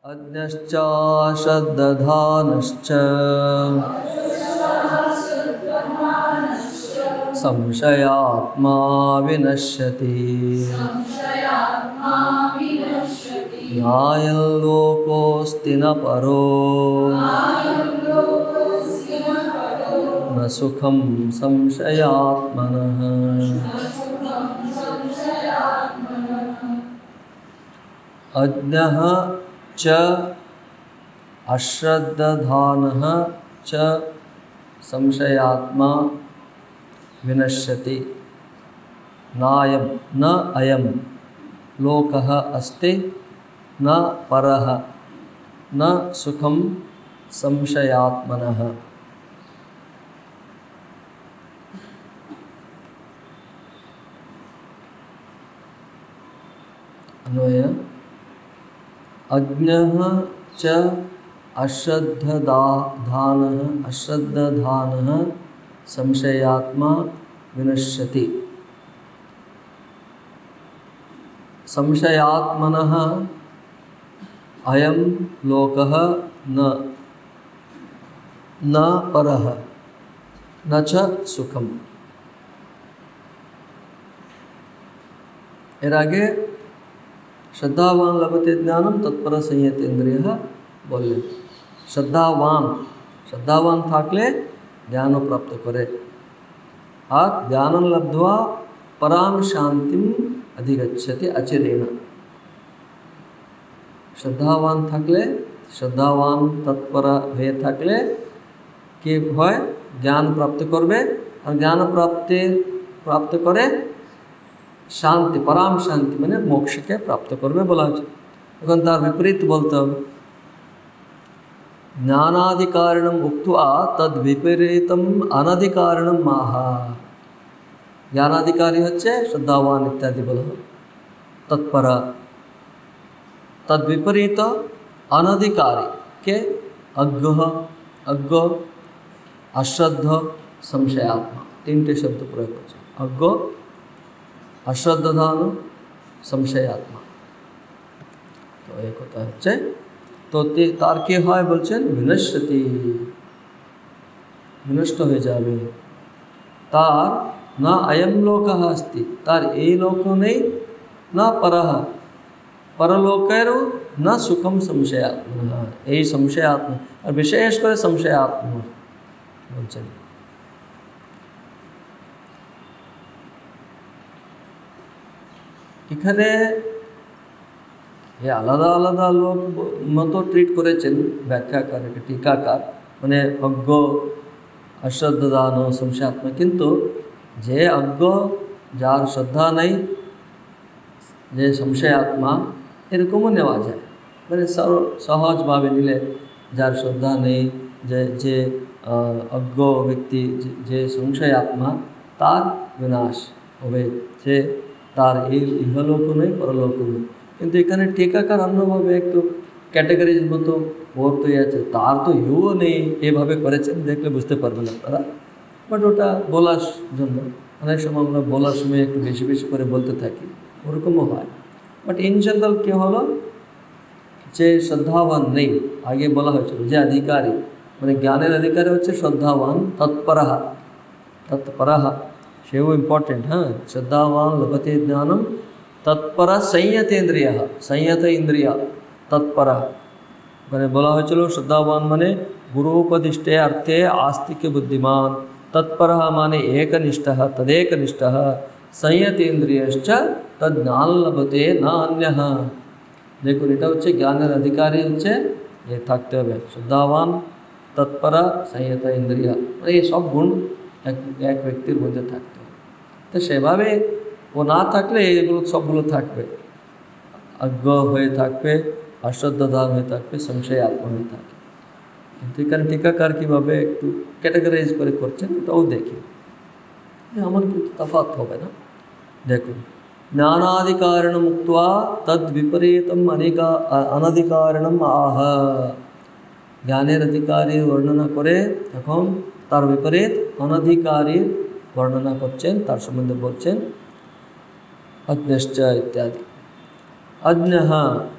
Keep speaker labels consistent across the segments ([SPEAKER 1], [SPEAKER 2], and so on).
[SPEAKER 1] अज्ञश्च श्रद्धानश्च संशयात्मा विनश्यति नायं लोकोऽस्ति न परो न सुखं संशयात्मनः। अज्ञः च अश्रद्धानः च संशयात्मा विनश्यति नायं न अयं लोकः अस्ति न परः न सुखं संशयात्मनः। अन्वय अज्ञः च अश्रद्धानः संशयात्मा विनश्यति। संशयात्मनः अयं लोकः न परः न च सुखम। एर आगे श्रद्धावान लभते ज्ञानम तत्पर संयतेन्द्रियः बोले। श्रद्धावान थाकले ज्ञान प्राप्त करे और ज्ञान लब्ध्वा पराम शांतिम अधिगच्छति अचिरेण। श्रद्धावान थाकले श्रद्धावान तत्पर हये थाकले कि হয় ज्ञान प्राप्त करबे और ज्ञान प्राप्त करे शांति पराम शांति माने मोक्ष के प्राप्त करबे बोला है। এখন তার विपरीत बोलते হবে ज्ञानाधिकारिणम उक्त्वा तद विपरीतम अनधिकारिणम माहा। ज्ञानाधिकारी হচ্ছে श्रद्धावान इत्यादि बोला तत्पर तद विपरीत अनधिकारी के अज्ञ अश्रद्ध संशयात्मा तीनटे शब्द प्रयोग করছে। अज्ञ अश्रद्धान संशयात्मा तो एक होता है तो तार के হয় বলছেন বিনশ্যতি বিনষ্ট হয়ে যাবে। তার না अयं लोकः अस्ति तार এই লোক নেই না परः परलोकेरও না सुखम संशयात्मा এই संशयात्मा আর বিশেষ করে संशयात्मा বলছেন। এখানে আলাদা আলাদা লোক মতো ট্রিট করেছেন ব্যাখ্যাকার टीकाकार মানে অজ্ঞ अश्रद्धान संशयात्मा কিন্তু যে অজ্ঞ যার শ্রদ্ধা নেই যে संशयात्मा এরকমও নেওয়া যায় মানে সহজভাবে নিলে যার শ্রদ্ধা নেই যে অজ্ঞ ব্যক্তি যে संशयात्मा তার বিনাশ হবে যে তার এই ইহলোক নেই পরলোক নেই। কিন্তু এখানে टीकाकार অন্যভাবে একটু ক্যাটাগরিজ মতো বলতে আছে তার তো ইও নেই এভাবে করেছেন দেখলে বুঝতে পারবেন আপনারা। বাট ওটা বলার জন্য অনেক সময় আমরা বলার সময় একটু বেশি বেশি করে বলতে থাকি ওরকমও হয়। বাট ইন জেনারেল কী হলো যে শ্রদ্ধাবান নেই আগে বলা হয়েছিল যে অধিকারী মানে জ্ঞানের অধিকারী হচ্ছে শ্রদ্ধাবান তৎপরः সেও ইম্পর্টেন্ট। হ্যাঁ শ্রদ্ধাবান লভতে জ্ঞানম তৎপর संयत इंद्रिय तत्पर মানে বলা হয়েছিল শ্রদ্ধাবান মানে গুরুপদিষ্টে অর্থে आस्तिक बुद्धिमान तत्पर माने एकनिष्ठः तदेकनिष्ठः संयतेन्द्रियश्च तज्ज्ञान लभते न अन्यः। দেখুন এটা হচ্ছে জ্ঞানের অধিকারী হচ্ছে যে থাকতে হবে শ্রদ্ধাবান তৎপর संयत इंद्रिय মানে এই সব গুণ এক ব্যক্তির মধ্যে থাকতে হবে। তো সেভাবে ও না থাকলে এগুলো সবগুলো থাকবে অজ্ঞ হয়ে থাকবে अश्रद्धान হয়ে থাকবে संशयात्मा হয়ে থাকবে। কিন্তু এখানে टीकाकार কীভাবে একটু ক্যাটাগরাইজ করে করছেন ওটাও দেখি আমার কিন্তু তফাৎ হবে না। দেখুন ज्ञानाधिकारिणम उक्त्वा तद विपरीतम अनधिकारिणम आह। জ্ঞানের অধিকারী বর্ণনা করে এখন তার বিপরীত অনধিকারীর বর্ণনা করছেন তার সম্বন্ধে বলছেন अज्ञश्च इत्यादि। अज्ञः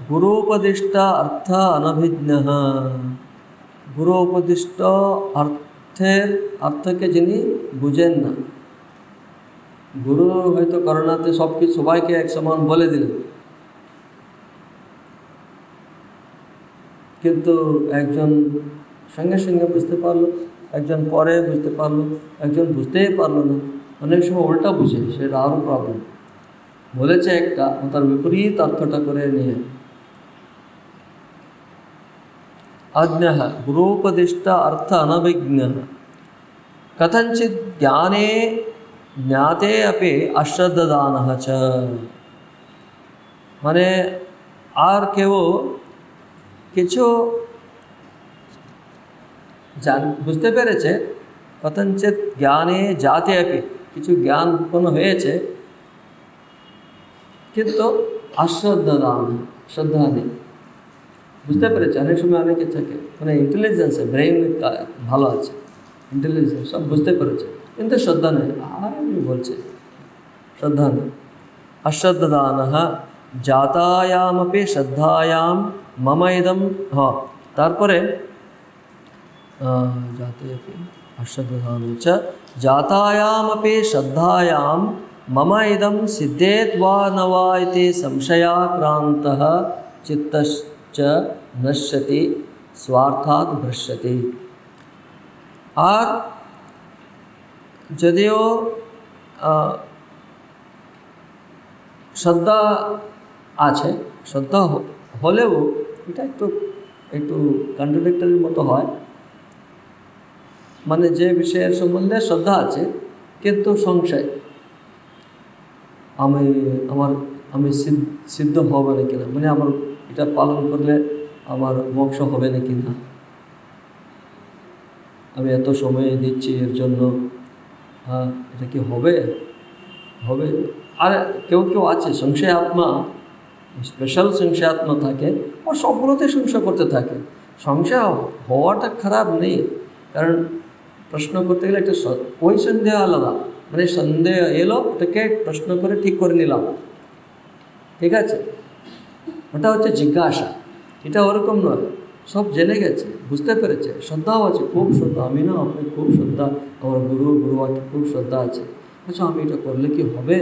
[SPEAKER 1] गुरोपदिष्ट अर्थ अनभिज्ञः। गुरोपदिष्ट अर्थके যিনি বুঝেন না। গুরু হয়তো করোনাতে সবাইকে এক সমান বলে দিলেন, কিন্তু একজন সঙ্গে সঙ্গে বুঝতে পারলো, একজন পরে বুঝতে পারলো, একজন বুঝতেই পারলো না। অনেক সময় উল্টা বুঝে, সেটা আরও প্রবলেম। বলেছে একটা, তার বিপরীত অর্থটা করে নিয়ে। अज्ञः गुरोपदिष्ट अर्थ अनभिज्ञः कथंचित् ज्ञाने ज्ञाते अपि अश्रद्धदानः च। মানে আর কেউ কিছু বুঝতে পেরেছে, কথঞ্চিত জ্ঞানে জাতে আপি, কিছু জ্ঞান উৎপন্ন হয়েছে, কিন্তু অশ্রদ্ধাদান, শ্রদ্ধা নেই। বুঝতে পেরেছে, অনেক সময় অনেকে থাকে মানে ইন্টেলিজেন্স, ব্রেইন ভালো আছে, ইন্টেলিজেন্স সব বুঝতে পেরেছে, কিন্তু শ্রদ্ধা নেই। আর আমি বলছে শ্রদ্ধা নেই। অশ্রদ্ধাদান জাতায়ামপি শ্রদ্ধায়াম মম ইদম। হ্যাঁ, তারপরে जाते अपि अश्रद्धान च जातायामपि श्रद्धायां मम इदं सिद्धेत् वा न वा इति संशयाक्रान्तः चित्तश्च नश्यति स्वार्थात् भ्रश्यति। আর যদিও শ্রদ্ধা আছে, শ্রদ্ধা হলেও এটা একটু কন্ট্রাডিক্টরির মতো হয়। মানে যে বিষয়ের সম্বন্ধে শ্রদ্ধা আছে কিন্তু সংশয়, আমি সিদ্ধ হবে না কিনা, মানে আমার এটা পালন করলে আমার মোক্ষ হবে না কিনা, আমি এত সময় দিচ্ছি এর জন্য, হ্যাঁ এটা কি হবে। আর কেউ আছে সংশয় আত্মা, স্পেশাল সংশয় আত্মা থাকে, আর সবগুলোতে সংশয় করতে থাকে। সংশয় হওয়াটা খারাপ নেই, কারণ প্রশ্ন করতে গেলে একটা ওই সন্দেহ আলাদা, মানে সন্দেহ এলো ওটাকে প্রশ্ন করে ঠিক করে নিলাম, ঠিক আছে, ওটা হচ্ছে জিজ্ঞাসা। এটা ওরকম নয়, সব জেনে গেছে, বুঝতে পেরেছে, শ্রদ্ধাও আছে, খুব শ্রদ্ধা, আমি না আপনি খুব শ্রদ্ধা, আমার গুরুবাকে খুব শ্রদ্ধা আছে। আচ্ছা আমি এটা করলে কি হবে,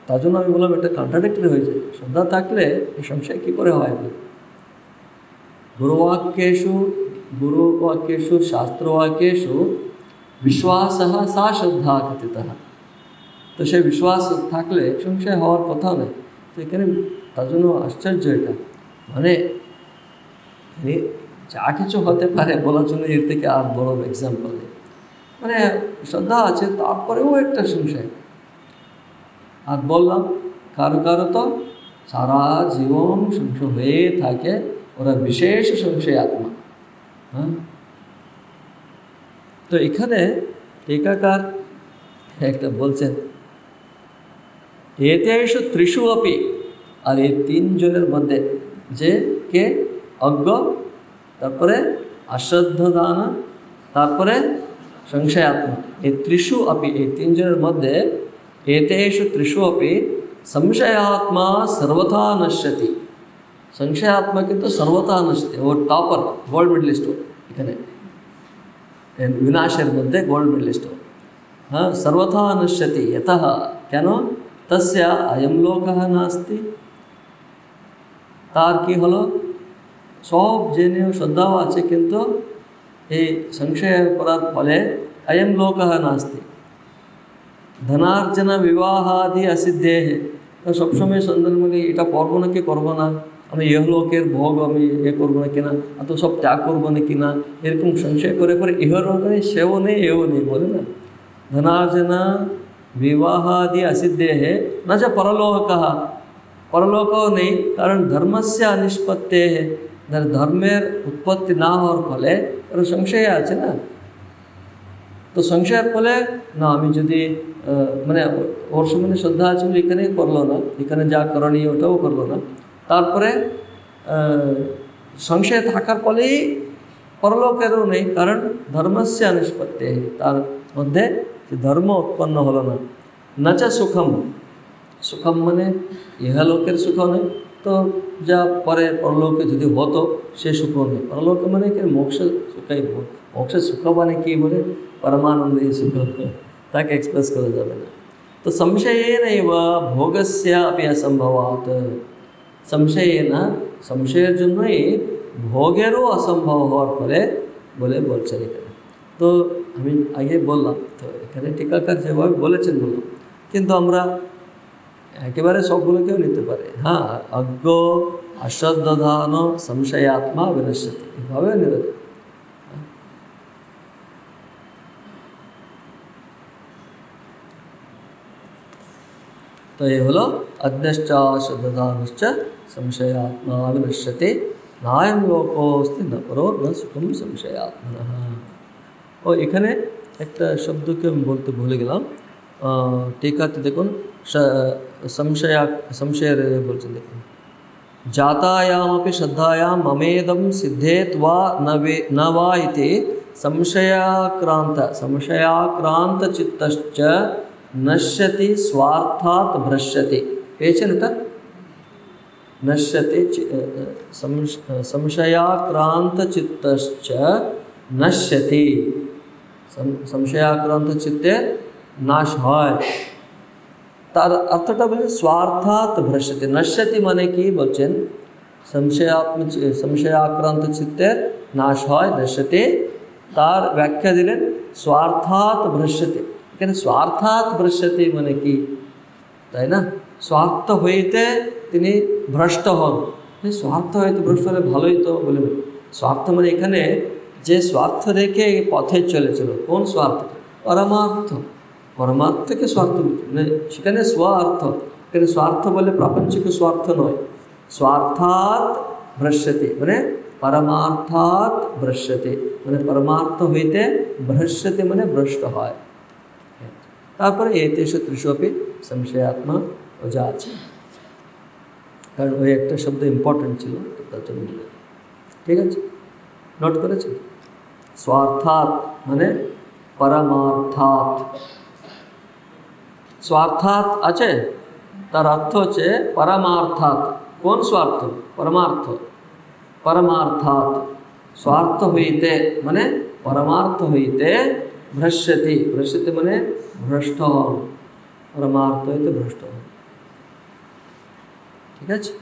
[SPEAKER 1] তার জন্য আমি বললাম এটা কন্ট্রাডিক্টরি হয়ে যায়। শ্রদ্ধা থাকলে এই সংশয় কী করে হয়। গুরুবাক্যেষু শাস্ত্রবাক্যেষু বিশ্বাসः सा শ্রদ্ধা কথিতः। তো সেই বিশ্বাস থাকলে সংশয় হওয়ার কথা নয়। তো এখানে তার জন্য আশ্চর্য এটা, মানে যা কিছু হতে পারে বলার জন্য এর থেকে আর বড় এক্সাম্পল নেই। মানে শ্রদ্ধা আছে তারপরেও একটা সংশয়। আর বললাম কারো তো সারা জীবন সংশয় হয়ে থাকে, ওরা বিশেষ সংশয় আত্মা। হ্যাঁ, তো এখানে टीकाकार একটা বলছেন এতেষু ত্রিষু আপি, আর এই তিনজনের মধ্যে যে কে অজ্ঞ, তারপরে অশ্রদ্ধাদান, তারপরে সংশয়াত্মা, এই ত্রিষু আপি, এই তিনজনের মধ্যে এতেষু ত্রিষু আপি সংশয়াত্মা সর্বথা নশ্যতি। সংশয়াত্মা কিন্তু সর্বথা নশ্যতি, ও টপার, গোল্ড মেডেলিস্ট এখানে विनाशेर मध्य गोल्ड मेडलिस्ट। हाँ, सर्वथा नश्यति, यतः केन तस्य अयं लोकः नास्ति। तार कि हलो सब जेने श्रद्धाओ आछे किन्तु এই সংশয় করার ফলে अयं लोकः नास्ति। धनार्जन विवाहादि असिद्धेः, तो सब समय सन्देह में এটা করব না কি করব না, আমি ইহলোকের ভোগ আমি করবো না কিনা, তো সব ত্যাগ করবো না কিনা, এরকম সংশয় করে করে ইহলোক নেই, সেও নেই, এও নেই, বলে না। ধনার্জনা বিবাহাদি অসিদ্ধেः न च परलोकः, परलोकও নেই, কারণ ধর্মস্য অনিষ্পত্তেः, ধর্মের উৎপত্তি না হওয়ার ফলে এর সংশয় আছে না। তো সংশয়ের ফলে না আমি যদি মানে ওর সম্বন্ধে শ্রদ্ধা আছে বলে এখানে করলো না, এখানে যা করণীয় ওটাও করলো না, তারপরে সংশয় থাকার ফলেই পরলোকেরও নেই, কারণ ধর্মস্য অনিষ্পত্তি, তার মধ্যে ধর্ম উৎপন্ন হলো না। না চা সুখম, সুখম মানে ইহলোকের সুখ নেই, তো যা পরে পরলোকে যদি হতো সে সুখ নেই। পরলোকে মানে কি মোক্ষ সুখাই, মোক্ষ সুখ মানে কি বলে परमानंद सुख, ताके एक्सप्रेस करा जाए ना। तो संशयेन एव भोगस्य अपि असंभवात्, संशयेन संशयेर जन्यई भोगेरो असम्भव हওয়ার ফলে বলে বলছেন এখানে। তো আমি আগে বললাম, তো এখানে টিকাকার যেভাবে বলেছেন বললাম, কিন্তু আমরা একেবারে সবগুলোকেও নিতে পারি। হ্যাঁ, অজ্ঞ অশ্রদ্ধান সংশয়াত্মা বিনশ্যতি, এভাবে নিতে পারি। तो ये हलो अज्ञश्च श्रद्धानुश्च संशयात्मा विनश्यति नायं लोकोऽस्ति न परो न सुखम संशयात्मनः। और এখানে একটা শব্দকে আমি বলতে ভুলে গেলাম, टीकाते দেখুন संशयर বলছেন, দেখুন जातायामपि श्रद्धायां ममेदं सिद्धेत् वा न वा इति संशयाक्रान्तचित्तश्च नश्यति स्वार्थात् भ्रश्यति। पेचनत नश्यति संशयाक्रान्तचित्तश्च नश्यति, संशयाक्रान्तचित्ते नाश হয়। তার অর্থটা বলে স্বার্থাৎ ভ্রশ্যতি। নশ্যতি মানে কি বলছেন, সংশয়াক্রান্ত চিত্তের নাশ হয়, নশ্যতি। তার ব্যাখ্যা দিলেন স্বার্থাৎ ভ্রশ্যতি। এখানে স্বার্থাৎ ভ্রশ্যতি মানে কি, তাই না? স্বার্থ হইতে তিনি ভ্রষ্ট হন। স্বার্থ হইতে ভ্রষ্ট হলে ভালোই তো বলে, স্বার্থ মানে এখানে যে স্বার্থ রেখে পথে চলেছিল, কোন স্বার্থ? পরমার্থ। পরমার্থকে স্বার্থ মানে সেখানে স্বার্থ, এখানে স্বার্থ বলে প্রাপঞ্চিক স্বার্থ নয়। স্বার্থাৎ ভ্রশ্যতি মানে পরমার্থাৎ ভ্রশ্যতি, মানে পরমার্থ হইতে ভ্রশ্যতি মানে ভ্রষ্ট হয়। তারপরে এতেষু ত্রিষু अपि সংশয়াত্মা যা আছে, কারণ ওই একটা শব্দ ইম্পর্টেন্ট ছিল, তার জন্য ঠিক আছে, নোট করেছেন। স্বার্থাৎ মানে পরমার্থাৎ। স্বার্থাৎ আছে, তার অর্থ হচ্ছে পরমার্থাৎ। কোন স্বার্থ? পরমার্থ। পরমার্থাৎ স্বার্থ হইতে মানে পরমার্থ হইতে ভ্রশ্যতি। ভ্রশ্যতি মানে ভ্রষ্ট হন, পরমার্থ হইতে ভ্রষ্ট হন। ঠিক আছে।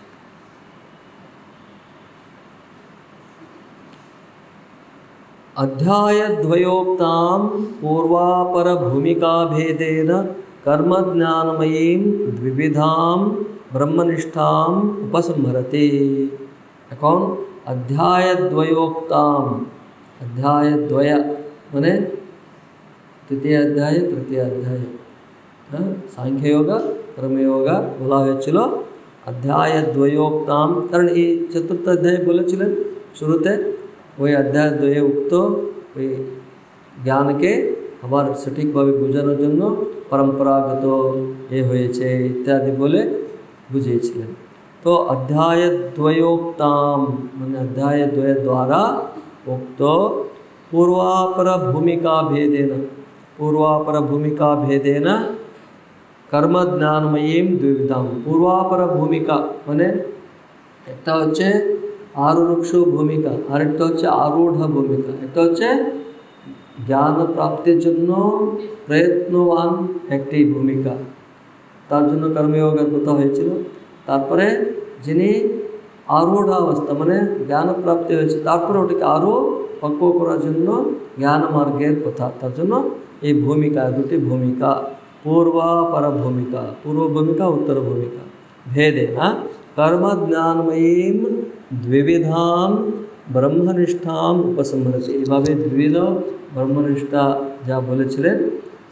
[SPEAKER 1] अध्यायद्वयोक्तां पूर्वापरभूमिकाभेदेन कर्मज्ञानमयीं द्विविधां ब्रह्मनिष्ठाम् उपसंहरति। এখন अध्यायद्वयोक्तां, अध्यायद्वय মানে তৃতীয় অধ্যায় তৃতীয় অধ্যায়, হ্যাঁ, সাংখ্যযোগ কর্মযোগ বলা হয়েছিল অধ্যায়দ্বয়োক্তাম, কারণ এই চতুর্থ অধ্যায় বলেছিলেন শুরুতে, ওই অধ্যায় দ্বয়ে উক্ত ওই জ্ঞানকে আবার সঠিকভাবে বোঝানোর জন্য পরম্পরাগত এ হয়েছে ইত্যাদি বলে বুঝিয়েছিলেন। তো অধ্যায়দ্বয়োক্তাম মানে অধ্যায়দ্বয় দ্বারা উক্ত पूर्वापर भूमिका भेदेन, पूर्वापर भूमिका भेदेन कर्म ज्ञानमयीम द्विविधाम। पूर्वापर भूमिका মানে একটা হচ্ছে আরোক্ষ ভূমিকা, আরেকটা হচ্ছে আরূঢ় ভূমিকা। একটা হচ্ছে জ্ঞান প্রাপ্তির জন্য প্রয়ত্নবান একটি ভূমিকা, তার জন্য কর্মযোগের কথা হয়েছিল। তারপরে যিনি আরূঢ় অবস্থা মানে জ্ঞান প্রাপ্তি হয়েছে, তারপরে ওটাকে আরও পক্ষ করার জন্য জ্ঞান মার্গের কথা, তার জন্য এই ভূমিকা, দুটি ভূমিকা, পূর্বাপর ভূমিকা, পূর্ব ভূমিকা উত্তর ভূমিকা ভেদে না কর্ম জ্ঞানময়ীম দ্বিবিধাম ব্রহ্মনিষ্ঠাম উপসংহরতি। এইভাবে দ্বিবিধ ব্রহ্মনিষ্ঠা যা বলেছিলেন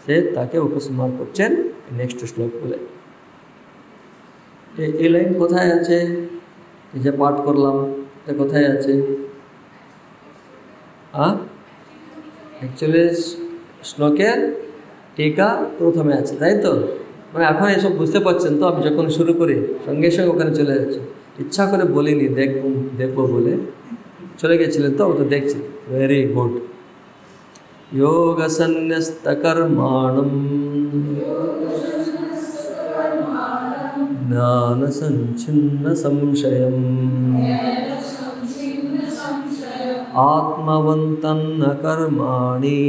[SPEAKER 1] সে তাকে উপসংহার করছেন নেক্সট শ্লোক বলে। এই লাইন কোথায় আছে? এই যে পাঠ করলাম এটা কোথায় আছে? অ্যাকচুয়ালি শ্লোকের টিকা প্রথমে আছে, তাই তো? মানে এখন এসব বুঝতে পারছেন তো? আমি যখন শুরু করি সঙ্গে সঙ্গে ওখানে চলে যাচ্ছে, ইচ্ছা করে বলিনি, দেখবো বলে চলে গেছিলেন তো, ওটা দেখছি। Very good. যোগ সন্ন্যস্ত কর্মাণম ज्ञानसञ्छिन्नसंशयम् आत्मवन्तन्न कर्माणि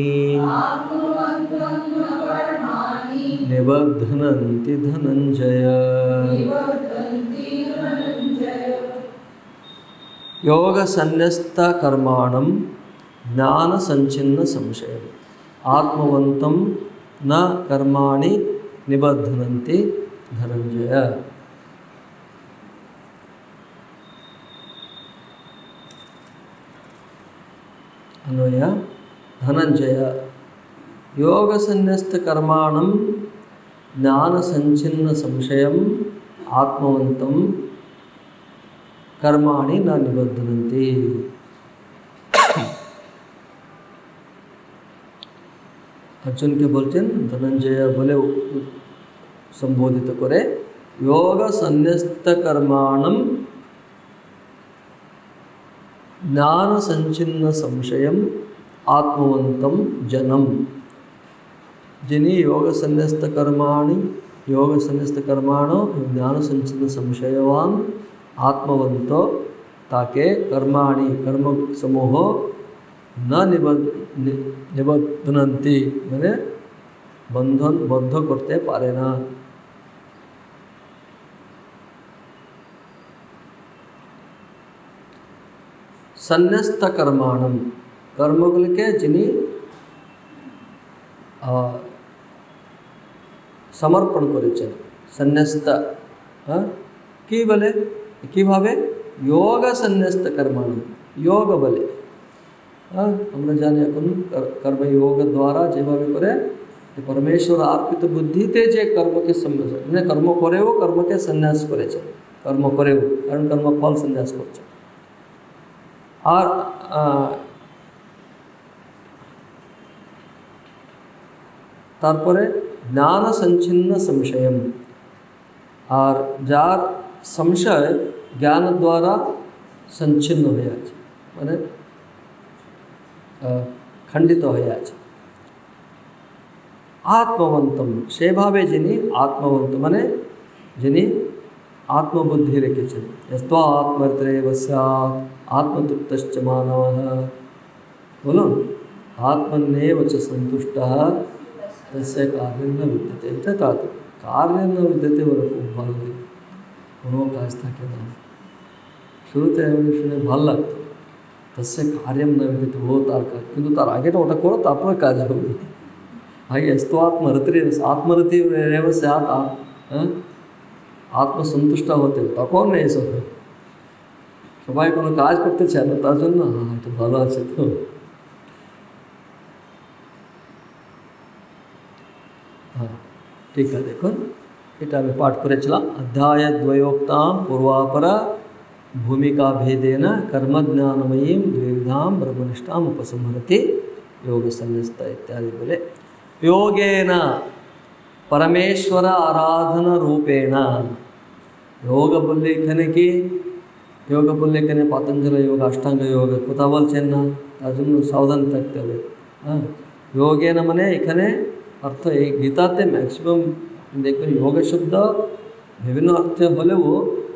[SPEAKER 1] निबध्नन्ति धनञ्जय। योगसन्न्यस्तकर्माणं ज्ञानसञ्छिन्नसंशयम् आत्मवन्तं न कर्माणि निबध्नन्ति धनंजय। अन्वय धनंजय योग संन्यस्त कर्माणं ज्ञान संचिन्न संशयम् आत्मवन्तं कर्माणि न निबध्नन्ति। अर्जुन के बोलছেন धनंजय बोले संबोधित करे योग संन्यस्त कर्माणं ज्ञान संचिन्न संशयम आत्मवंतम जनम। जिन्हें योग संन्यस्त कर्माणि ज्ञान संचिन्न संशयवान आत्मवंतो ताके कर्माणि कर्म समूह न निबध्नन्ति मैंने बंधन बद्ध करते पारे ना। सन्न्यस्त कर्माणम कर्मগুলিকে যিনি समर्पण করেছেন সন্ন্যস্ত কি বলে কিভাবে যোগ সন্ন্যস্ত कर्माणम যোগ বলে আমরা জানি এখন কর্মযোগ দ্বারা যেভাবে করে परमेश्वर अर्पित बुद्धिते जे कर्म के মানে কর্ম করেও কর্মকে সন্ন্যাস করেছে কর্ম করেও কারণ কর্ম ফল সন্ন্যাস করছে। আর তারপরে জ্ঞান সঞ্ছিন্ন সংশয়ম আর যার সংশয় জ্ঞান দ্বারা সঞ্ছিন্ন হয়ে আছে মানে खंडित হয়ে আছে। आत्मवंतम से भावे जिनी आत्मवंत माने जिनी आत्मबुद्धि रेखेছেন यस्त्वा आत्मर्त्रेव स्यात् आत्मतृप्तश्च मानवः बोलो आत्मन्नेव च संतुष्टः तस्य कार्यं न विद्यते। এটা তাতে कार्य न विद्यते বলে খুব ভালো লাগে কোনো কাজ থাকে না শুরুতে আমি শুনে ভালো লাগতো तस्य कार्यं न विद्यते वो তার কাজ কিন্তু তার আগে তো ওটা করো তারপরে কাজ হবে। ಹಾಗೆ ಎಷ್ಟೋ ಆತ್ಮರತಿರೇವ ಸ್ಯಾತ್ আত্মসন্তুষ্ট হতে তখন এইসব সবাই কোনো কাজ করতে চায় না তার জন্য একটু ভালো আছে তো। হ্যাঁ ঠিক আছে দেখুন এটা আমি পাঠ করেছিলাম অধ্যায় দ্বয়োক্তাম পূর্বাপরা भूमिका भेदेन कर्मज्ञानमयीं द्विविधां ब्रह्मनिष्ठाम् उपसंहरति योग संन्यस्त इत्यादि बोले योगेन परमेश्वर आराधन रूपेण योग बोलने की योग बोलने के पतंजलि योग अष्टांग योग कोथा बोलছেন না তার জন্য सावधान থাকতে হবে। योगेन মানে এখানে अर्थ এই গীতাতে ম্যাক্সিমাম দেখবেন योग শব্দ বিভিন্ন অর্থে হলেও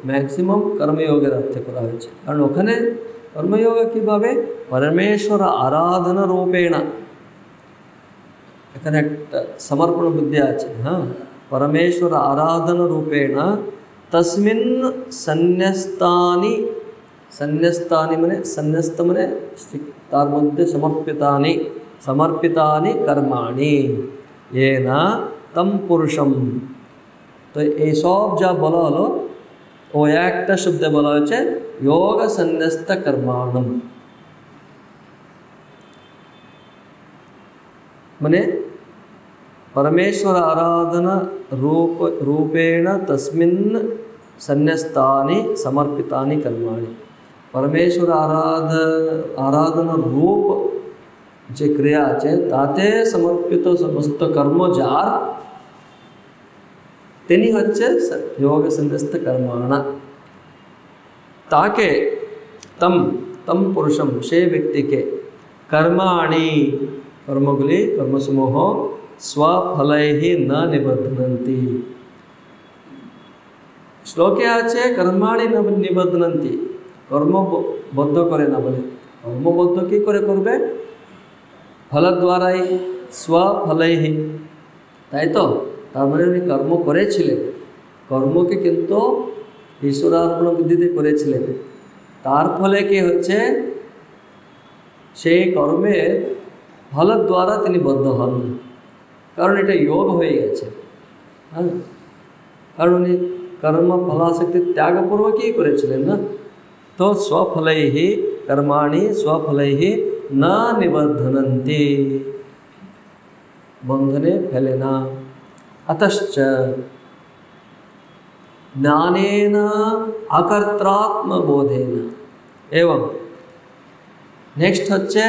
[SPEAKER 1] मैक्सिमम कर्मयोगेर अर्थे करा হয়েছে কারণ ওখানে कर्मयोग কিভাবে परमेश्वर आराधन रूपेण এখানে একটা समर्पण बुद्धि আছে। हाँ परमेश्वर आराधन रूपेण तस्मिन् सन्न्यस्तानि माने सन्न्यस्त माने तार मध्य समर्पितानि कर्माणि येन तम पुरुषम। तो এই সব যা বলা হলো ও একটা শব্দে বলা হয়েছে যোগ সন্ন্যস্ত কর্মাণম মানে परमेश्वर आराधना रूपेण तस्मिन् सन्न्यस्तानि समर्पितानि कर्माणि परमेश्वर आराधना रूप जे क्रिया છે তাতে समर्पित समस्त कर्म जार तेनी হচ্ছে योग संन्यस्त कर्माण ताके तम पुरुषम से व्यक्ति के कर्माणि कर्मगुली कर्मसमूह स्वफलैः न निबध्नन्ति শ্লোকে আছে কর্মাণি নিবধ্নন্তি, কর্মবদ্ধ করে না বলে। কর্মবদ্ধ কী করে করবে? ফলদ্বারাই স্বফলৈহি, তাই তো? তার মানে উনি কর্ম করেছিলেন, কর্মকে কিন্তু ঈশ্বরার্পণ বুদ্ধিতে করেছিলেন। তার ফলে কি হচ্ছে? সেই কর্মের ফলের দ্বারা তিনি বদ্ধ হন না, কারণ এটা যোগ হয়ে গেছে। হ্যাঁ, কারণ উনি কর্ম ফলাসক্তি ত্যাগপূর্বকই করেছিলেন না। তো স্বফলৈহি কর্মাণি স্বফলৈহি না নিবধ্নন্তি, বন্ধনে ফেলে না। অতশ্চ জ্ঞানেন অকর্তৃত্ববোধেন এবং নেক্সট হচ্ছে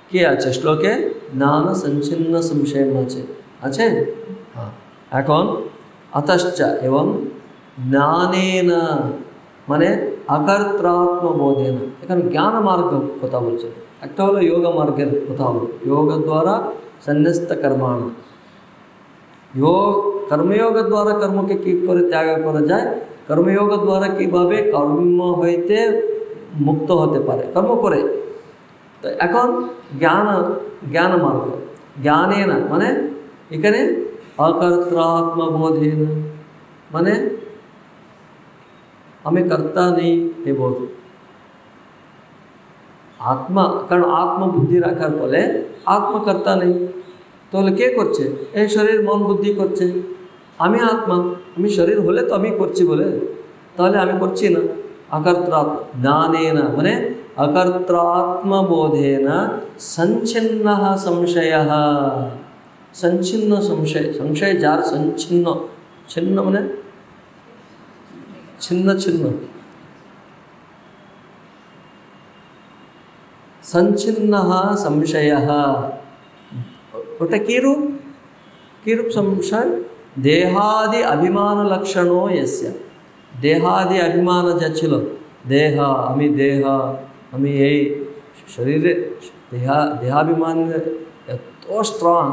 [SPEAKER 1] কি আছে শ্লোকে? জ্ঞান সঞ্ছিন্ন সংশয় আছে। হ্যাঁ, এখন অতশ্চ এবং জ্ঞানেন মানে অকর্তৃত্ববোধেন, এখানে জ্ঞান মার্গ কথা বলছে। একটা হলো যোগ মার্গের কথা হলো, যোগ দ্বারা সন্ন্যস্ত কর্মাণ, কর্মযোগ দ্বারা কর্মকে কী করে ত্যাগ করা যায়, কর্মযোগ দ্বারা কীভাবে কর্ম হইতে মুক্ত হতে পারে কর্ম করে। তো এখন জ্ঞান মার্গ, জ্ঞানেন মানে এখানে অকর্তৃত্ববোধেন মানে আমি কর্তা নেই এ বোধ, আত্মা, কারণ আত্মবুদ্ধি রাখার ফলে আত্মকর্তা নেই। তাহলে কে করছে? এই শরীর মন বুদ্ধি করছে। আমি আত্মা, আমি শরীর হলে তো আমি করছি বলে, তাহলে আমি করছি না। অকর্তৃত্ব জ্ঞানেন মানে অকর্তৃত্ববোধেন সঞ্ছিন্ন সংশয়, সঞ্ছিন্ন সংশয়, সংশয় যার সঞ্ছিন্ন, ছিন্ন মানে ছিন্ন ছিন্ন, সঞ্ছিন্ন সংশয়, ওটা কী রূপ? কী রূপ সংশয়? দেহাদি অভিমান লক্ষণও यस्य, দেহাদি অভিমান যা ছিল, দেহ আমি, দেহ আমি, এই শরীরে দেহাভিমান এত স্ট্রং,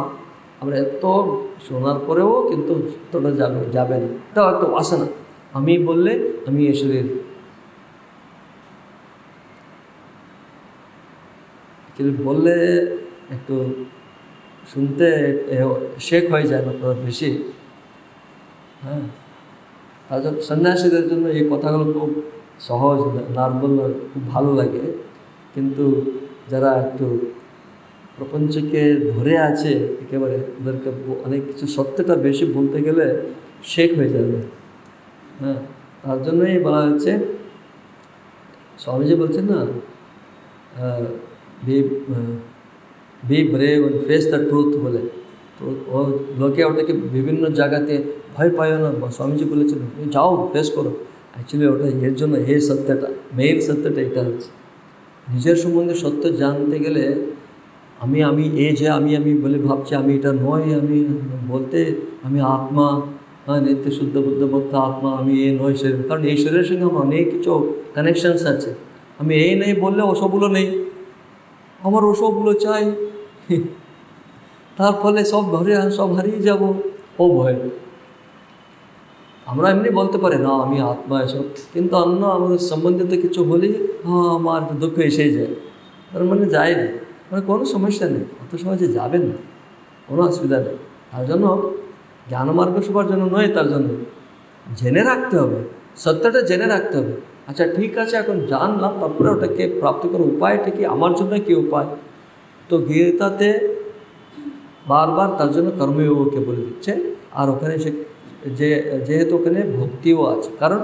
[SPEAKER 1] আমরা এত শোনার পরেও কিন্তু এতটা যাবে না, এটাও একটা বাসনা। আমি বললে আমি এই শরীর, বললে একটু শুনতে শেখ হয়ে যায় না বেশি। হ্যাঁ, তার জন্য সন্ন্যাসীদের জন্য এই কথাগুলো খুব সহজ, না বললে খুব ভালো লাগে। কিন্তু যারা একটু প্রপঞ্চকে ধরে আছে একেবারে, ওদেরকে অনেক কিছু সত্যটা বেশি বলতে গেলে শেখ হয়ে যাবে। হ্যাঁ, তার জন্যই বলা হচ্ছে, স্বামীজি বলছেন না, B brave and face the truth বলে। তো ও লোকে ওটাকে বিভিন্ন জায়গাতে ভয় পায় না, স্বামীজি বলেছেন যাও ফেস করো। অ্যাকচুয়ালি ওটা এর জন্য এই সত্যটা, মেইন সত্যটা এটা হচ্ছে, নিজের সম্বন্ধে সত্য জানতে গেলে আমি এই যে আমি বলে ভাবছি আমি এটা নয়, আমি বলতে আমি আত্মা, হ্যাঁ, নিত্য শুদ্ধ বুদ্ধ ভক্ত আত্মা, আমি এই নয় শরীর, কারণ এই শরীরের সঙ্গে আমার অনেক কিছু কানেকশানস আছে। আমি এই নেই বললে ওসবগুলো নেই, আমার ওসবগুলো চাই, তার ফলে সব হারিয়ে যাব, ও ভয়। আমরা এমনি বলতে পারি না আমি আত্মা এসব, কিন্তু অন্য আমাদের সম্বন্ধিত কিছু হলেই হ্যাঁ আমার দুঃখ এসেই যায়, তার মানে যায় না, মানে কোনো সমস্যা নেই, অত সহজে যাবেন না, কোনো অসুবিধা নেই। তার জন্য জ্ঞানমার্গ সবার জন্য নয়, তার জন্য জেনে রাখতে হবে, সত্যটা জেনে রাখতে হবে। আচ্ছা ঠিক আছে, এখন জানলাম, তারপরে ওটাকে প্রাপ্ত করার উপায়টা কি, আমার জন্য কী উপায়? তো গীতাতে বারবার তার জন্য কর্মযোগকে বলে দিচ্ছে। আর ওখানে সে যেহেতু ওখানে ভক্তিও আছে, কারণ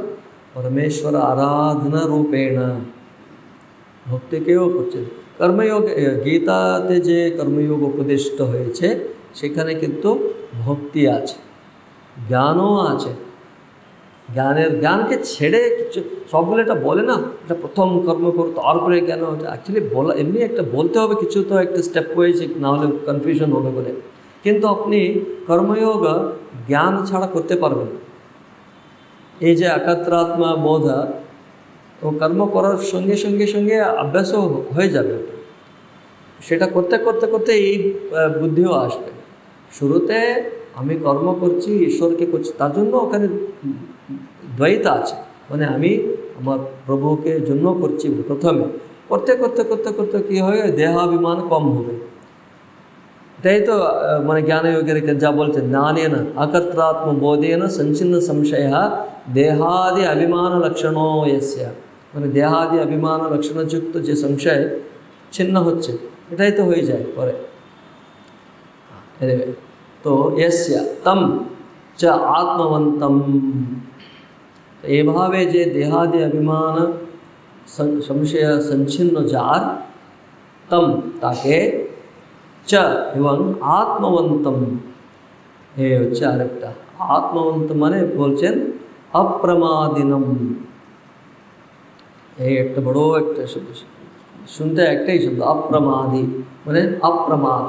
[SPEAKER 1] পরমেশ্বর আরাধনা রূপেণ ভক্তিকেও করছে। কর্মযোগ গীতাতে যে কর্মযোগ উপদেশিত হয়েছে সেখানে কিন্তু ভক্তি আছে, জ্ঞানও আছে। জ্ঞানকে ছেড়ে কিছু সবগুলো এটা বলে না, এটা প্রথম কর্ম করো তারপরে জ্ঞান, ওটা অ্যাকচুয়ালি বলা এমনি একটা বলতে হবে, কিছু তো একটা স্টেপ ওয়াইজ, না হলে কনফিউশন হবে বলে। কিন্তু আপনি কর্মযোগ জ্ঞান ছাড়া করতে পারবেন না। এই যে একাত্রাত্মা বোধা, ও কর্ম করার সঙ্গে সঙ্গে সঙ্গে অভ্যাসও হয়ে যাবে, সেটা করতে করতে করতে এই বুদ্ধিও আসবে। শুরুতে আমি কর্ম করছি, ঈশ্বরকে করছি, তার জন্য ওখানে দ্বৈত আছে, মানে আমি আমার প্রভুকে জন্য করছি প্রথমে, করতে করতে করতে করতে কী হবে, দেহাভিমান কম হবে। এটাই তো মানে জ্ঞানযোগের যা বলছেন, জ্ঞানেন আকর্তৃত্ব বোধেন সঞ্চিন্ন সংশয় দেহাদি অভিমান লক্ষণো यस्य, মানে দেহাদি অভিমান লক্ষণযুক্ত যে সংশয় ছিন্ন হচ্ছে, এটাই তো হয়ে যায় পরে। তো यस्य তম চ আত্মবন্তম, এভাবে যে দেহাদি অভিমান সংশয় সঞ্ছিন্ন যার, তম তাকে, চ এবং আত্মবন্তম, এ হচ্ছে আরেকটা। আত্মবন্ত মানে বলছেন অপ্রমাদিনম, এই একটা বড় একটা শব্দ, শুনতে একটাই শব্দ অপ্রমাদি, মানে অপ্রমাদ,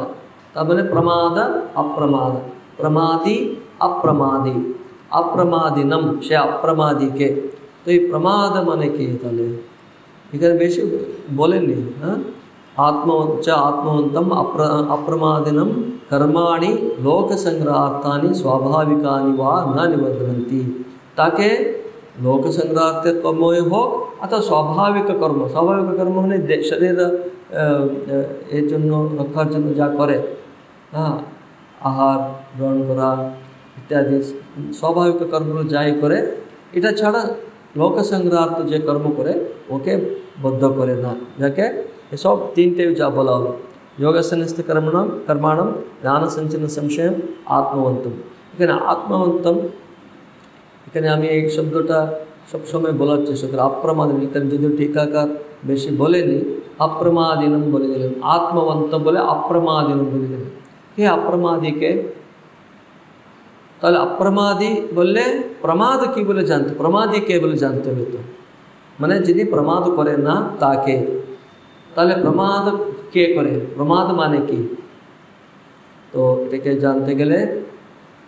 [SPEAKER 1] তার মানে প্রমাদ অপ্রমাদ, প্রমাদি অপ্রমাদি, অপ্রমাদিনম সে অপ্রমাদিকে। তো এই প্রমাদ মানে কি তাহলে এখানে বেশি বলেননি, হ্যাঁ। আত্মवंतम अप्रमादिनम कर्माणि लोक संग्रहार्थानि स्वाभाविकानि वा न निबध्नन्ति, ताके लोक संग्रहार्थ कर्म হোক অথবা স্বাভাবিক কর্ম, স্বাভাবিক কর্ম মানে শরীর এর জন্য রক্ষার জন্য যা করে, হ্যাঁ, আহার গ্রহণ করা ইত্যাদি স্বাভাবিক কর্মগুলো যাই করে, এটা ছাড়া লোক সংগ্রহার্থ যে কর্ম করে ওকে বদ্ধ করে না, যাকে এসব তিনটে যা বলা হলো, যোগাসনস্থ কর্মাণম জ্ঞান সঞ্চন্ন সংশয় আত্মবন্তম। এখানে আত্মবন্তম, এখানে আমি এই শব্দটা সবসময় বলার চেষ্টা করি, অপ্রমাদিন, এখানে যদিও টিকাকার বেশি বলেনি, অপ্রমাদিনম বলে দিলেন, আত্মবন্ত বলে অপ্রমাদিনম বলে দিলেন। কে অপ্রমাদিকে? তাহলে অপ্রমাদি বললে প্রমাদ কি বলে জানতে, প্রমাদি কে বলে জানতে হবে, তো মানে যিনি প্রমাদ করে না তাকে। তাহলে প্রমাদ কে করে, প্রমাদ মানে কি, তো এটাকে জানতে গেলে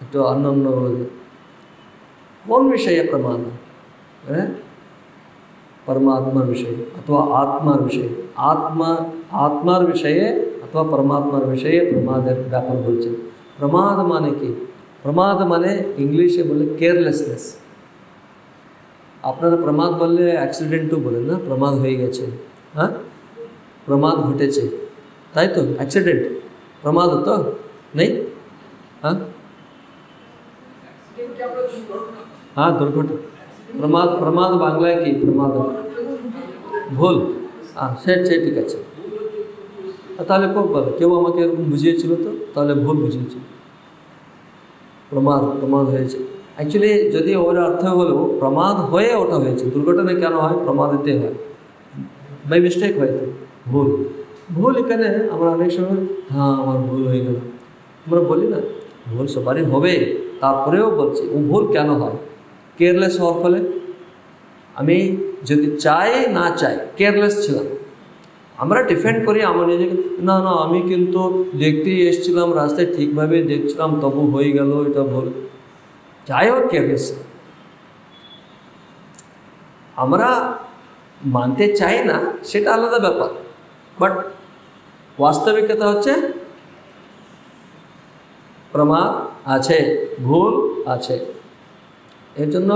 [SPEAKER 1] একটু অন্য অন্য কোন বিষয়ে প্রমাদ, হ্যাঁ, परमात्मा विषय अथवा आत्मा विषय, आत्मार विषये अथवा परमात्मार विषये प्रमादेर ব্যাপার বলছেন। প্রমাদ মানে কি? প্রমাদ মানে ইংলিশে বলে কেয়ারলেসনেস। আপনারা প্রমাদ বললে অ্যাক্সিডেন্টও বলেন না, প্রমাদ হয়ে গেছে, হ্যাঁ, প্রমাদ ঘটেছে, তাই তো, অ্যাক্সিডেন্ট প্রমাদ তো নেই, হ্যাঁ হ্যাঁ দুর্ঘটনা। প্রমাদ, প্রমাদ বাংলায় কি? প্রমাদ ভুল, হ্যাঁ সে ঠিক আছে। তাহলে খুব ভালো, কেউ আমাকে এরকম বুঝিয়েছিল, তো তাহলে ভুল বুঝিয়েছিল, প্রমাদ প্রমাদ হয়েছে। অ্যাকচুয়ালি যদি ওর অর্থ হলো প্রমাদ হয়ে ওটা হয়েছে, দুর্ঘটনা কেন হয়? প্রমাদেতে হয়, বাই মিস্টেক হয়তো, ভুল। ভুল এখানে আমরা অনেক সময় হ্যাঁ আমার ভুল হয়ে গেল আমরা বলি না, ভুল সবারই হবে, তারপরেও বলছি ও ভুল কেন হয়? কেয়ারলেস হওয়ার ফলে। আমি যদি চাই না চাই কেয়ারলেস ছিলাম, আমরা ডিফেন্ড করি আমার নিজেকে, না না আমি কিন্তু দেখতেই এসেছিলাম, রাস্তায় ঠিকভাবে দেখছিলাম, তবু হয়ে গেল, এটা ভুল। যাই হোক কেয়ারলেস, আমরা মানতে চাই না সেটা আলাদা ব্যাপার, বাট বাস্তবিকতা হচ্ছে প্রমাদ আছে, ভুল আছে। এর জন্য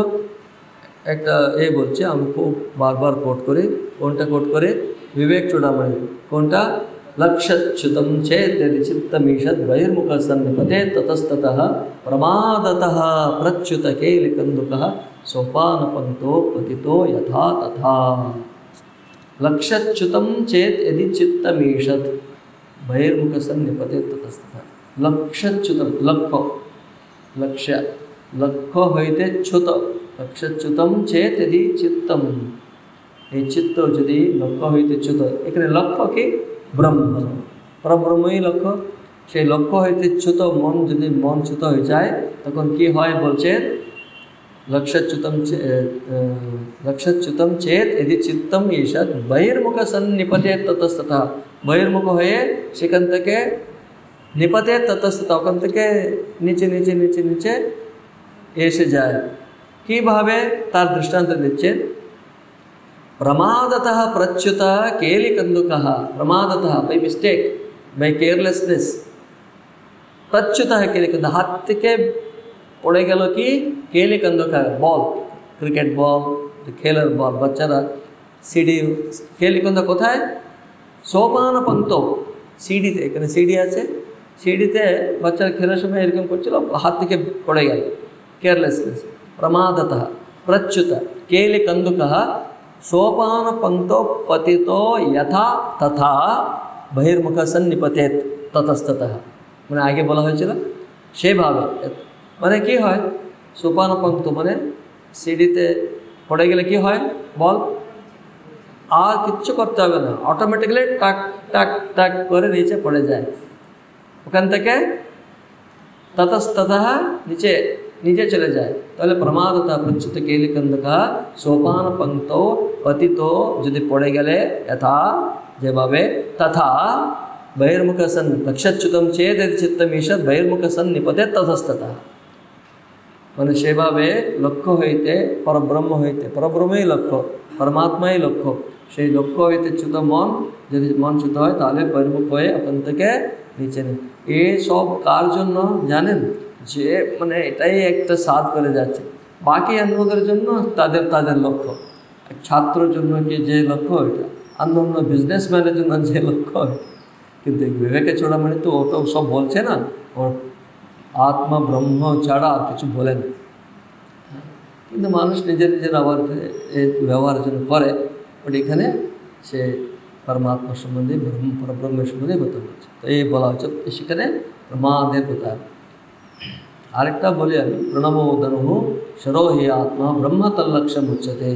[SPEAKER 1] একটা বলছে, আমি খুব বারবার কোট করি, কোনটা কোট করে? विवेक चूड़ामणि, कोणता? लक्ष्यच्युतं चेत् यदि चित्तमीषद् बहिर्मुख सन्निपते ततस्ततः प्रमादतः प्रच्युत केलिकन्दुकः सोपानपन्तो पतितो यथा तथा। लक्ष्यच्युतं चेत् यदि चित्तमीषद् बहिर्मुख सन्निपते ततस्ततः। लक्ष्यच्युतं, लक्ष्य लक्ष्य लक्ष्य हईते च्युत, लक्ष्यच्युतं चेत् यदि चित्तम, এই চিত্ত যদি লক্ষ্য হইতে চ্যুত, এখানে লক্ষ্য কি? ব্রহ্ম, পরব্রহ্মই লক্ষ্য। সেই লক্ষ্য হইতে চ্যুত মন, যদি মন চ্যুত হয়ে যায় তখন কি হয় বলছেন? লক্ষ্যচ্যুতম চেত यदि চিত্তম ঈষৎ বহির্মুখ সন্নিপতে ততস্ততঃ, বহির্মুখ হয়ে সেখান থেকে নিপতে ততস্ততঃ, ওখান থেকে নিচে নিচে নিচে নিচে এসে যায়। কীভাবে? তার দৃষ্টান্ত দিচ্ছেন। प्रमादतः प्रच्युत केलिकन्दुकः, प्रमादतः बाई मिस्टेक, बाई केयरलेसनेस, प्रच्युत केलिकंद, हाथ থেকে পড়ে গেল কি? কেলিকন্দুক, বল, ক্রিকেট বল, খেলার বল, বাচ্চারা সিঁড়ি খেলিকন্দা কোথায়? সোপান পন্ত, সিঁড়িতে, এখানে সিঁড়ি আছে, সিঁড়িতে বাচ্চারা খেলার সময় এরকম করছিল, হাত থেকে পড়ে গেল, কেয়ারলেসনেস, প্রমাদতঃ প্রচ্যুত কেলি কন্দুক সোপান পঙ্ক্তো পতিতো যথা তথা বহির্মুখ সন্নিপতেত ততস্ততঃ। মানে আগে বলা হয়েছিল সেভাবে। মানে কি হয়? সোপান পঙ্ক্ত মানে সিঁড়িতে পড়ে গেলে কি হয় বল? আর কিচ্ছু করতে হবে না, অটোমেটিক্যালি টাক টাক টাক করে নিচে পড়ে যায়। ওখান থেকে ততস্ততঃ নিচে নিচে চলে যায়। তাহলে প্রমাদতঃ প্রচ্যুত কেলি কন্দুক সোপান পঙ্ক্তো পতিতো, যদি পড়ে গেলে যথা যেভাবে, তথা বহির্মুখ সন লক্ষ্যচ্যুতম চেদ চিত্তম ঈষৎ বহির্মুখ সন নিপতে ততস্ততঃ। মানে সেভাবে লক্ষ্য হইতে পরব্রহ্ম হইতে, পরব্রহ্মই লক্ষ্য, পরমাত্মাই লক্ষ্য, সেই লক্ষ্য হইতে চ্যুত মন, যদি মন চ্যুত হয় তাহলে বহির্মুখ হয়ে ওখান থেকে নিচে নেই। এই সব কার জন্য জানেন? যে মানে এটাই একটা সাধ করে যাচ্ছে। বাকি অন্যদের জন্য তাদের তাদের লক্ষ্য, ছাত্রের জন্য কি যে লক্ষ্য এটা, অন্য বিজনেসম্যানের জন্য যে লক্ষ্য, কিন্তু বিবেকে চূড়ামণি তো ও তো সব বলছে না, ওর আত্মা ব্রহ্ম ছাড়া আর কিছু বলে না। কিন্তু মানুষ নিজের নিজের আবার ব্যবহারের জন্য করে, বাট এখানে সে পরমাত্মা সম্বন্ধে, পরব্রহ্মের সম্বন্ধে কথা বলছে। তো এই বলা হচ্ছে সেখানে প্রমাদের কথা। আরেকটা বলি আমি, প্রণমো ধনু শরো হি আত্মা ব্রহ্ম তল্লক্ষ্যম উচ্যতে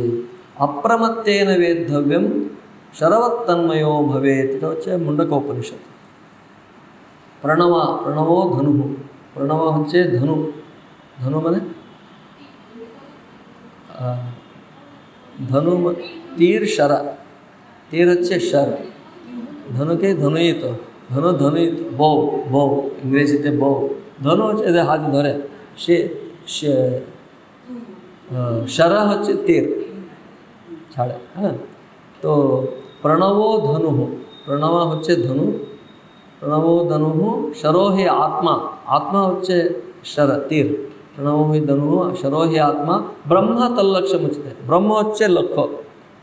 [SPEAKER 1] অপ্রমত্তেন বেদ্ধব্যম শরবত্তন্ময়ো ভবেত। এটা হচ্ছে মুন্ডকোপনিষদ। প্রণবো ধনু, প্রণব হচ্ছে ধনু, ধনু মানে ধনু তীর সারা, তীর হচ্ছে সার, ধনুকে ধনুইত, ধনুইত, বউ, বউ ইংরেজিতে বউ, ধনু হচ্ছে এদের হাত ধরে, সে সারা হচ্ছে তীর ছাড়ে। হ্যাঁ, তো প্রণবো ধনু, প্রণব হচ্ছে ধনু, প্রণবো ধনু শরো হি আত্মা, আত্মা হচ্ছে শর তীর, প্রণবো হি ধনু শরো হি আত্মা ব্রহ্ম তল্লক্ষ্যম উচ্যতে, ব্রহ্ম হচ্ছে লক্ষ্য,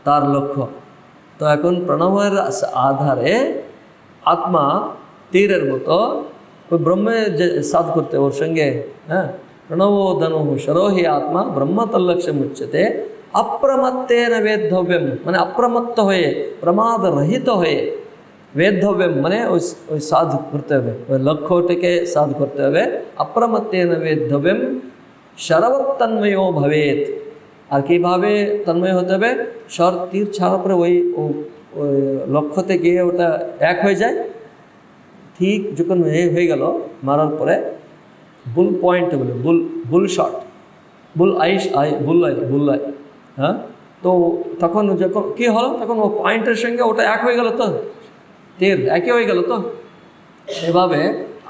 [SPEAKER 1] তার লক্ষ্য। তো এখন প্রণবের আধারে আত্মা তীরের মতো ওই ব্রহ্মে যে সাধ করতে ওর সঙ্গে। হ্যাঁ, প্রণবো ধনু শরো হি আত্মা ব্রহ্ম তল্লক্ষ্যম উচ্যতে অপ্রমত্তেন বেদ্ধব্যম, মানে অপ্রমত্ত হয়ে, প্রমাদ রহিত হয়ে, বেদ্ধব্যম মানে ওই সাধ করতে হবে, ওই লক্ষ্যটিকে সাধ করতে হবে। অপ্রমত্তেন বেদ্ধব্যম শরবত্তন্ময়ো ভবেত। আর কীভাবে তন্ময় হতে হবে? স্বর তীর ছাড়ার পরে ওই লক্ষ্যতে গিয়ে ওটা এক হয়ে যায়। ঠিক যখন হয়ে গেল, মারার পরে বুল পয়েন্ট বলে, বুল শট, বুল বুল্লাই। হ্যাঁ, তো তখন যখন কী হলো, তখন ও পয়েন্টের সঙ্গে ওটা এক হয়ে গেল, তো তীর একই হয়ে গেল। তো সেভাবে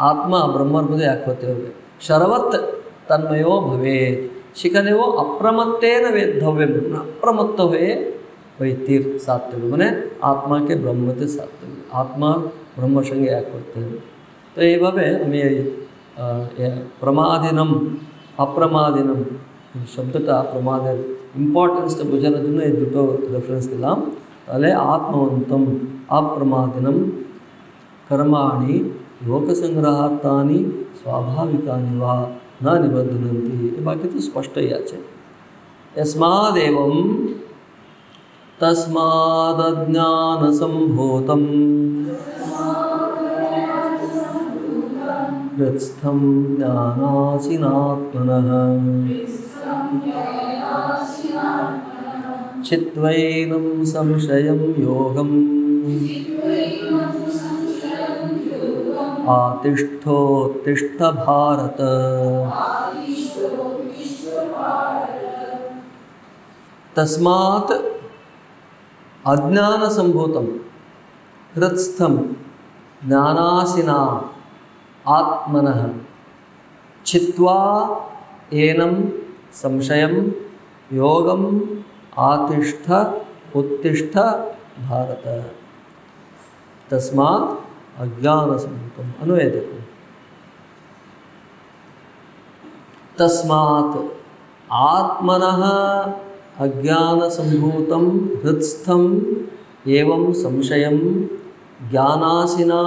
[SPEAKER 1] আত্মা ব্রহ্মার মধ্যে এক হতে হবে। সর্বত্র তন্ময়ো ভবেত, সেখানেও অপ্রমত্তেন বেদ্ধব্যম, অপ্রমত্ত হয়ে ওই তীর সাধতে হবে, মানে আত্মাকে ব্রহ্মতে সাধতে হবে, আত্মা ব্রহ্মর সঙ্গে এক করতে হবে। তো এইভাবে আমি এই প্রমাদিনম অপ্রমাদিনম শব্দটা, প্রমাদের ইম্পর্টেন্সটা বোঝানোর জন্য এই দুটো রেফারেন্স দিলাম। তাহলে আত্মবন্তম অপ্রমাদিনম কর্মাণি লোকসংগ্রহার্থানি স্বাভাবিকানি বা না নিবদ্ধনন্তি। এ বাকি তো স্পষ্টই আছে। यस्मादेवं तस्मादज्ञानसम्भूतं हृत्स्थं ज्ञानासिनात्मनः चित्वैनं संशयं योगम् आतिष्ठोत्तिष्ठ भारत। तस्मात् अज्ञान संभूतम हृत्स्थम ज्ञानासिना आत्मनः छित्वा एनं संशयं योगम आतिष्ठ उत्तिष्ठ भारत। तस्मात् अज्ञान संभूतम अनुवेदकम। तस्मात् आत्मनः अज्ञानसम्भूतं हृत्स्थं एवं संशयं ज्ञानासिना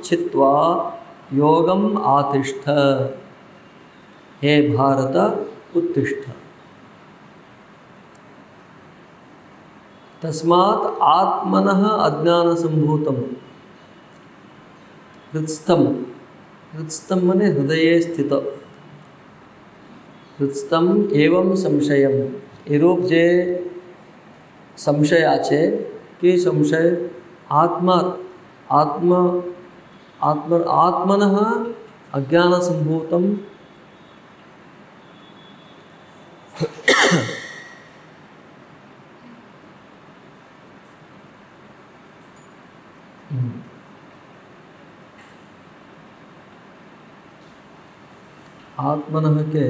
[SPEAKER 1] छित्त्वा योगम आतिष्ठ। हे भारत उत्तिष्ठ। तस्मात् आत्मनः अज्ञानसम्भूतं हृत्स्थं, हृत्स्थं मने हृदये स्थित, हृत्स्थं एवं संशयम एरूप जे संशय आछे कि संशय आत्मा आत्म आत्म आत्मनः अज्ञानसम्भूतं आत्मनः के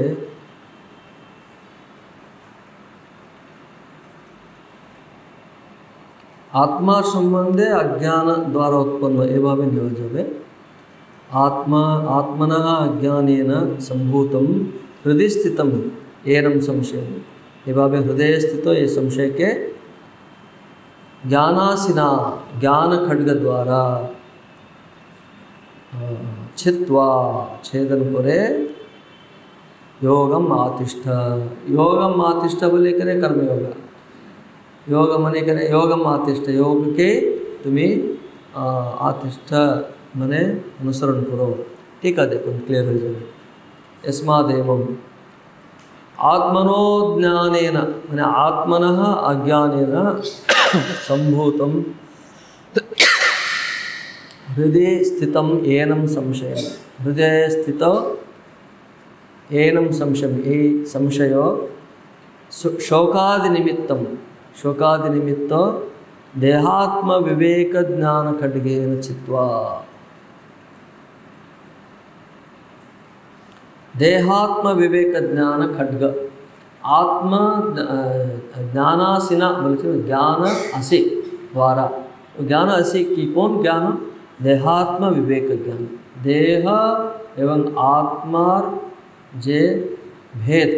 [SPEAKER 1] आत्मा संबंधे अज्ञान द्वारा उत्पन्न एवं नियोजवे आत्मा आत्मनः अज्ञानेन सम्भूतं हृदय स्थितम् एनं संशयम् एवं हृदय स्थित ये संशय के ज्ञानासिना ज्ञान खड्ग द्वारा छित्त्वा छेदन करे योगम आतिष्ठ। योगम आतिष्ठ बोले करे कर्मयोग, योग मने करे योगम आतिष्ठ, योग के तुम्हें आतिष्ठ मने अनुसरण करो। ठीक है, देखो क्लियर हो जाए। यस्मादेवं आत्मनो ज्ञानेन मने आत्मनः अज्ञानेन सम्भूतं हृदय स्थितम् एनं संशयं, हृदय स्थित एनं संशयं, ये संशय शोकादि निमित्तं, शोकादि निमित्त देहात्म विवेक ज्ञान खड्गेन छित्त्वा, देहात्म विवेक ज्ञान खड्ग आत्म ज्ञानासिना बोलते ज्ञान असी द्वारा, ज्ञान असी की कौन ज्ञान? देहात्म विवेक ज्ञान, देह एवं आत्मार जे भेद,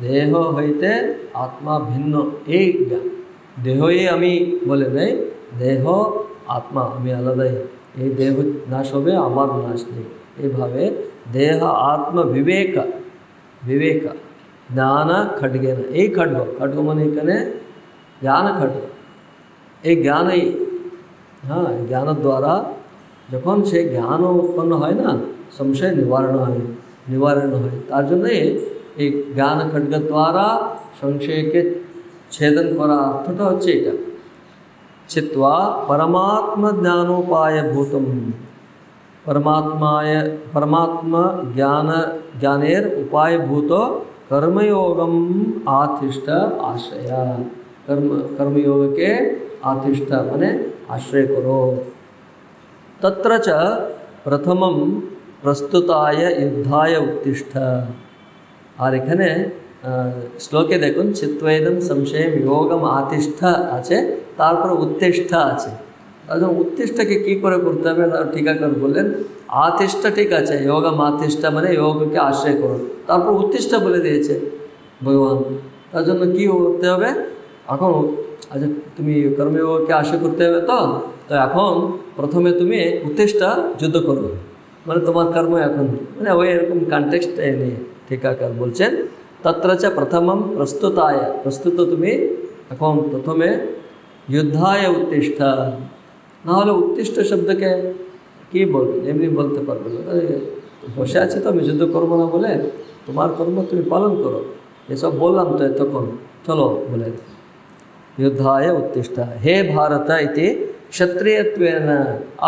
[SPEAKER 1] देह हईते आत्मा भिन्न এই জ্ঞান। দেহই আমি বলে নেই, দেহ আত্মা আমি আলাদাই, এই দেহ নাশ হবে আমার নাশ নেই, এইভাবে দেহ আত্ম বিবেক বিবেক জ্ঞান খड्गेन এই খड्ग খड्ग মানে এখানে জ্ঞান খड्ग এই জ্ঞানই हाँ ज्ञान द्वारा যখন সে জ্ঞান उत्पन्न হয় না संशय निवारण হয়, निवारण হয়। তার জন্যই এই জ্ঞান খड्ग द्वारा সংশয়কে छेदन करा अर्थटा হচ্ছে এটা। छित्त्वा परमात्म ज्ञानोपाय भूतम, परमात्माय परमात्मा ज्ञान ज्ञानेर उपाय भूत कर्मयोगम आतिष्ठ आश्रय, कर्मयोग के आतिष्ठ माने आश्रय करो। तत्र च प्रथमं प्रस्तुताय युद्धाय उत्तिष्ठ। और एखाने श्लोके देखुन चित्वेदम संशय योगम आतिष्ठ आछे, तारपर उत्तिष्ठ आछे। उत्तिष्ठ के की करे करते হবে टीकाकार बोलें आतिष्ठ ठीक আছে, योगम आतिष्ठ माने योग के आश्रय करो, तारपर उत्तिष्ठ बोले दिएছে भगवान। তার জন্য কি করতে হবে এখন? আচ্ছা তুমি কর্মযোগকে আশ্রয় করতে হবে, তো তো এখন প্রথমে তুমি उत्तिष्ठ যুদ্ধ করো, মানে তোমার কর্ম এখন মানে ওই এরকম কনটেক্সট নিয়ে टीकाकार বলছেন तत्र च प्रथमं प्रस्तुताय, प्रस्तुत तुम्हें এখন প্রথমে युद्धाय उत्तिष्ठ। না হলে उत्तिष्ठ शब्द के কি বলবেন, এমনি বলতে পারবে না, বসে আছে তো আমি যুদ্ধ করবো না বলে তোমার কর্ম তুমি পালন করো, এসব বললাম তো তখন চলো বলে युद्धाय उत्तिष्ठ। हे भारत इति क्षत्रियत्वेन,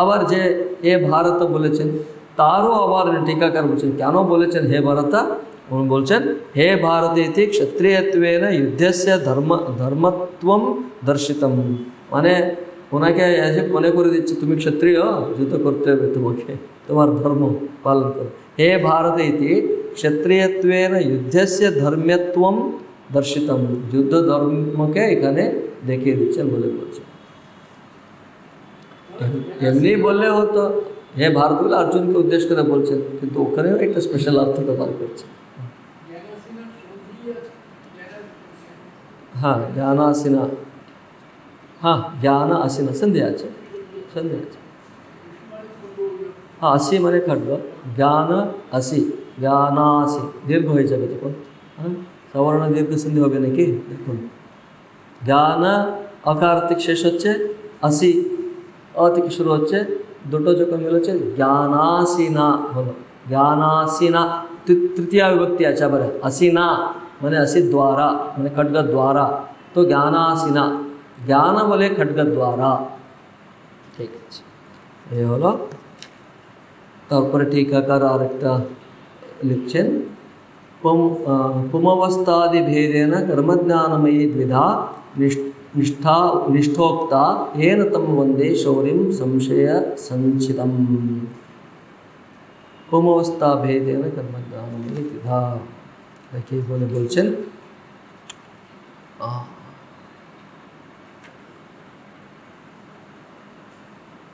[SPEAKER 1] আবার যে হে ভারত বলেছেন তারও আবার टीकाकार বলছেন কেন বলেছেন হে ভারত, उन बोलছেন हे भारत इति क्षत्रियत्वेन युद्धस्य धर्मत्वं दर्शितम, माने ওনাকে ऐसे মনে করে দিচ্ছে তুমি ক্ষত্রিয়, যুদ্ধ করতে হবে তোমাকে, তোমার ধর্ম পালন করো। हे भारत इति क्षत्रियत्वेन युद्धस्य धर्मत्वं दर्शितम, যুদ্ধ ধর্মকে এখানে দেখিয়ে দিচ্ছেন বলে বলছেন। এমনি বললে হতো হে ভারত বলে অর্জুনকে উদ্দেশ্য করে বলছেন, কিন্তু ওখানেও একটা স্পেশাল অর্থ ব্যবহার করছে। হ্যাঁ জ্ঞানাসিনা, হ্যাঁ জ্ঞান আসিনা সন্ধি আছে, সন্ধি আছে। হ্যাঁ আসি মানে খড্গ, জ্ঞান আসি, জ্ঞানাসি দীর্ঘ হয়ে যাবে তখন। হ্যাঁ সবর্ণ দীর্ঘ সন্ধি হবে নাকি দেখুন। জ্ঞান অকার থেকে শেষ হচ্ছে, আসি অ থেকে শুরু হচ্ছে, দুটো যখন মিলেছে জ্ঞানাসিনা হলো। জ্ঞানাসিনা তৃতীয় বিভক্তি আছে আবার, আসিনা মানে আসি দ্বারা মানে খड्ग দ্বারা, তো জ্ঞানাসিনা জ্ঞান বলে খड्ग দ্বারা। ঠিক আছে, এই হলো। তারপরে टीकाकार আরেকটা লিখছেন, पुमवस्थादि भेदेन कर्मज्ञानमयी द्विधा निष्ठा निष्ठोक्ता येन तम वंदे शौर्यं संशय संचितम। पुमवस्था भेदेन कर्मज्ञानमयी द्विधा, देखिए बोले बोलছেন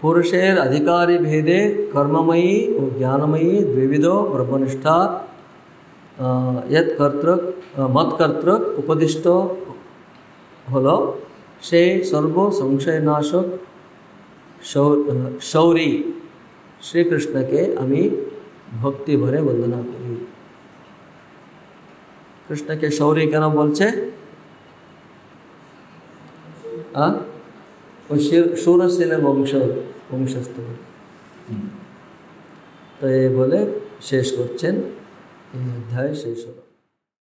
[SPEAKER 1] पुरुषेर अधिकारी भेदे कर्ममयी और ज्ञानमयी द्विविधो ब्रह्मनिष्ठा यत् कर्तृक मत कर्तृक उपदिष्ट हलो से सर्व संशयनाशक शौरी श्री कृष्ण के आमी भक्ति भरे वंदना करी। कृष्ण के शौरी केन बोलছে? शूरसेन वंशस्थ। तो ये बोले शेष করছেন, এই অধ্যায় শেষ হলো।